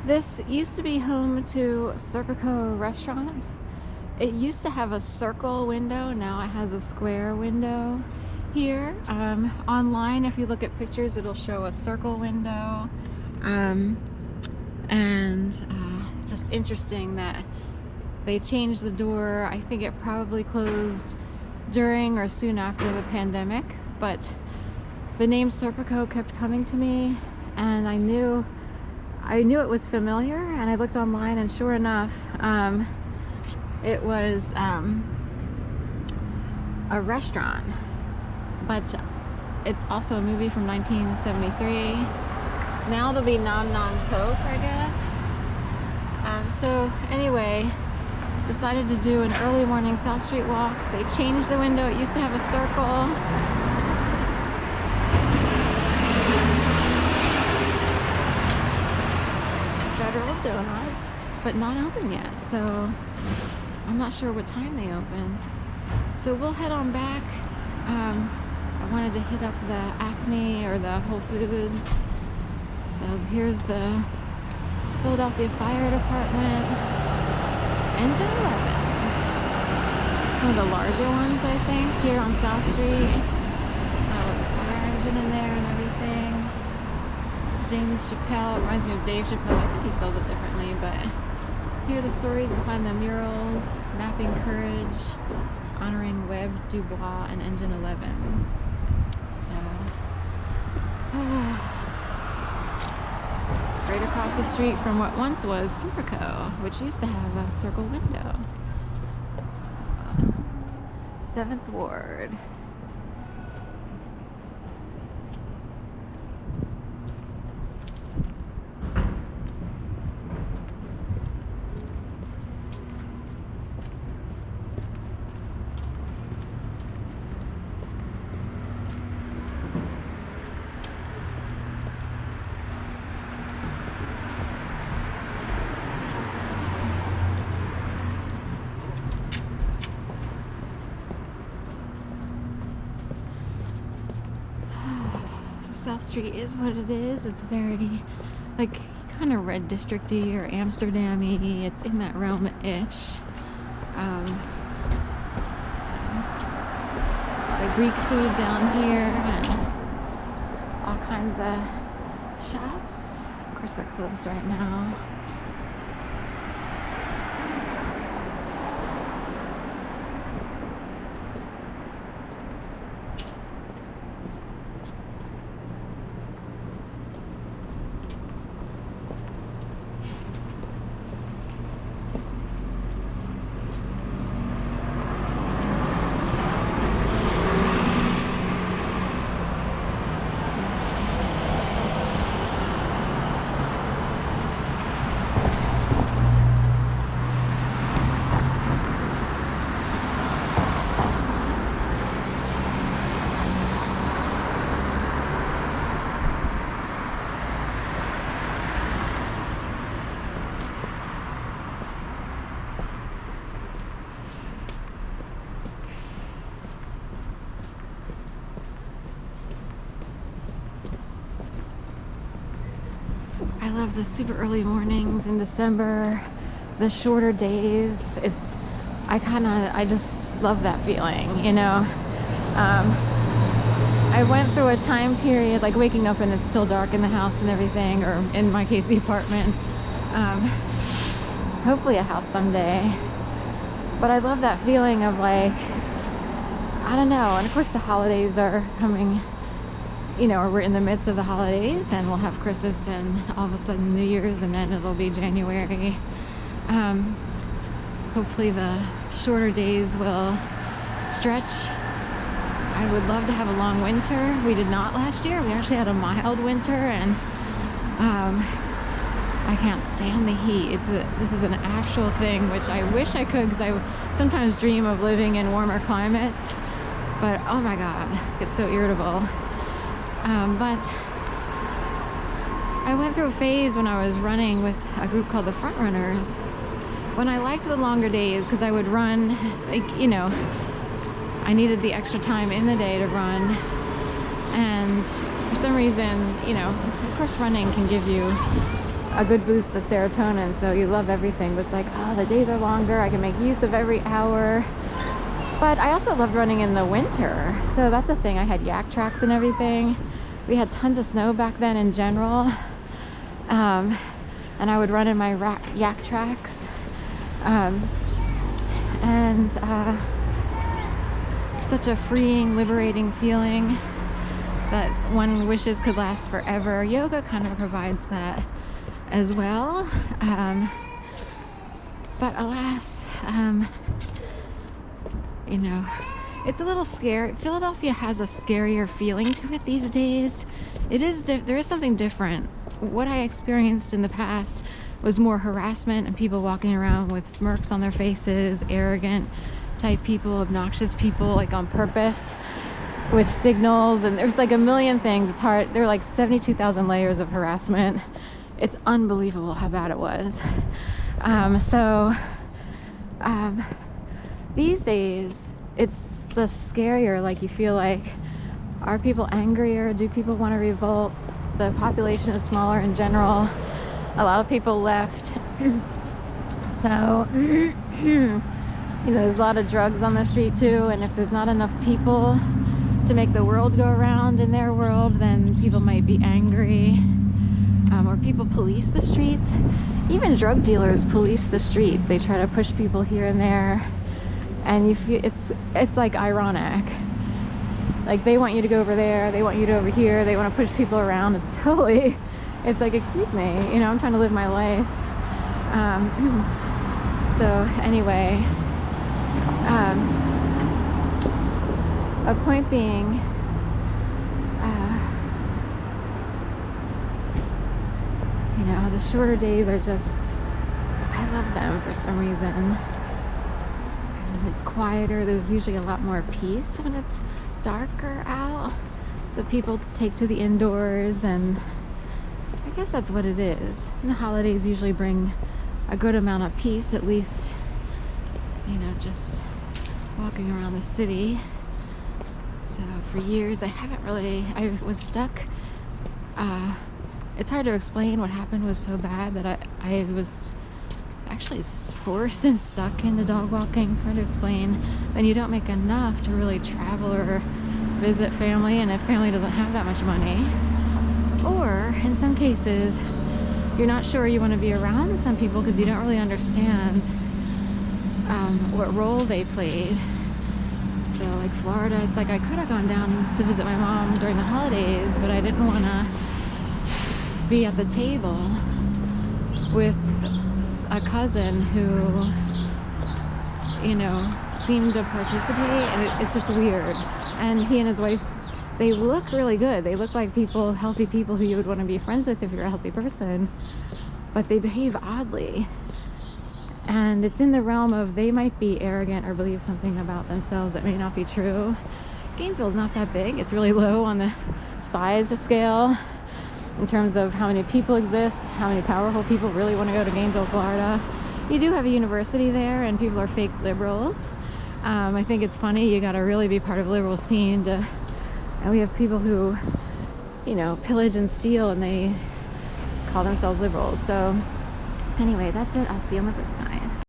This used to be home to Serpico restaurant. It used to have a circle window, now it has a square window here. Online, if you look at pictures, it'll show a circle window. Just interesting that they changed the door. I think it probably closed during or soon after the pandemic, but the name Serpico kept coming to me, and I knew it was familiar, and I looked online, and sure enough, it was a restaurant, but it's also a movie from 1973. Now it'll be Nom Nom Coke, I guess. So anyway, decided to do an early morning South Street walk. They changed the window. It used to have a circle. Federal Donuts, but not open yet, so I'm not sure what time they open. So we'll head on back. I wanted to hit up the Acme or the Whole Foods. So here's the Philadelphia Fire Department. Engine 11. Some of the larger ones, I think, here on South Street. With the fire engine in there and everything. James Chappelle, reminds me of Dave Chappelle. I think he spelled it differently, but here are the stories behind the murals. Mapping Courage, honoring Webb, Dubois, and Engine 11. So, right across the street from what once was Serpico, which used to have a circle window. 7th Ward. South Street is what it is. It's very, like, kind of red districty or Amsterdam-y. It's in that realm-ish. A lot of Greek food down here and all kinds of shops. Of course, they're closed right now. I love the super early mornings in December, the shorter days. I just love that feeling, you know. I went through a time period like waking up and it's still dark in the house and everything, or in my case, the apartment. Hopefully a house someday. But I love that feeling of like, I don't know. And of course the holidays are coming. You know, we're in the midst of the holidays, and we'll have Christmas and all of a sudden New Year's, and then it'll be January. Hopefully the shorter days will stretch. I would love to have a long winter. We did not last year. We actually had a mild winter, and I can't stand the heat. This is an actual thing, which I wish I could, because I sometimes dream of living in warmer climates, but oh my God, it's so irritable. But I went through a phase when I was running with a group called the Front Runners, when I liked the longer days, because I would run, like, you know, I needed the extra time in the day to run, and for some reason, you know, of course running can give you a good boost of serotonin, so you love everything. But it's like, oh, the days are longer, I can make use of every hour. But I also loved running in the winter, so that's a thing. I had yak tracks and everything. We had tons of snow back then in general, and I would run in my yak tracks, and such a freeing, liberating feeling that one wishes could last forever. Yoga kind of provides that as well, but alas, you know, it's a little scary. Philadelphia has a scarier feeling to it these days. There is something different. What I experienced in the past was more harassment and people walking around with smirks on their faces, arrogant type people, obnoxious people, like on purpose, with signals, and there's like a million things. It's hard. There are like 72,000 layers of harassment. It's unbelievable how bad it was. These days it's the scarier. Like, you feel like, are people angrier? Do people want to revolt? The population is smaller in general. A lot of people left. So you know, there's a lot of drugs on the street too, and if there's not enough people to make the world go around in their world, then people might be angry, or people police the streets. Even drug dealers police the streets. They try to push people here and there, and you feel it's like ironic. Like, they want you to go over there, they want you to over here, they want to push people around. It's totally, it's like, excuse me, you know, I'm trying to live my life. So anyway, a point being, you know, the shorter days are just, I love them for some reason. And it's quieter. There's usually a lot more peace when it's darker out, so people take to the indoors, and I guess that's what it is. And the holidays usually bring a good amount of peace, at least, you know, just walking around the city. So for years I was stuck. It's hard to explain. What happened was so bad that I was actually forced and stuck into dog walking. It's hard to explain. Then you don't make enough to really travel or visit family, and if family doesn't have that much money, or in some cases you're not sure you want to be around some people because you don't really understand what role they played. So like Florida, it's like I could have gone down to visit my mom during the holidays, but I didn't want to be at the table with a cousin who, you know, seemed to participate, and it's just weird. And he and his wife, they look really good. They look like people, healthy people who you would want to be friends with if you're a healthy person, but they behave oddly. And it's in the realm of, they might be arrogant or believe something about themselves that may not be true. Gainesville's not that big. It's really low on the size scale in terms of how many people exist, how many powerful people really want to go to Gainesville, Florida. You do have a university there, and people are fake liberals. I think it's funny. You got to really be part of the liberal scene to, and we have people who, you know, pillage and steal, and they call themselves liberals. So anyway, that's it. I'll see you on the flip side.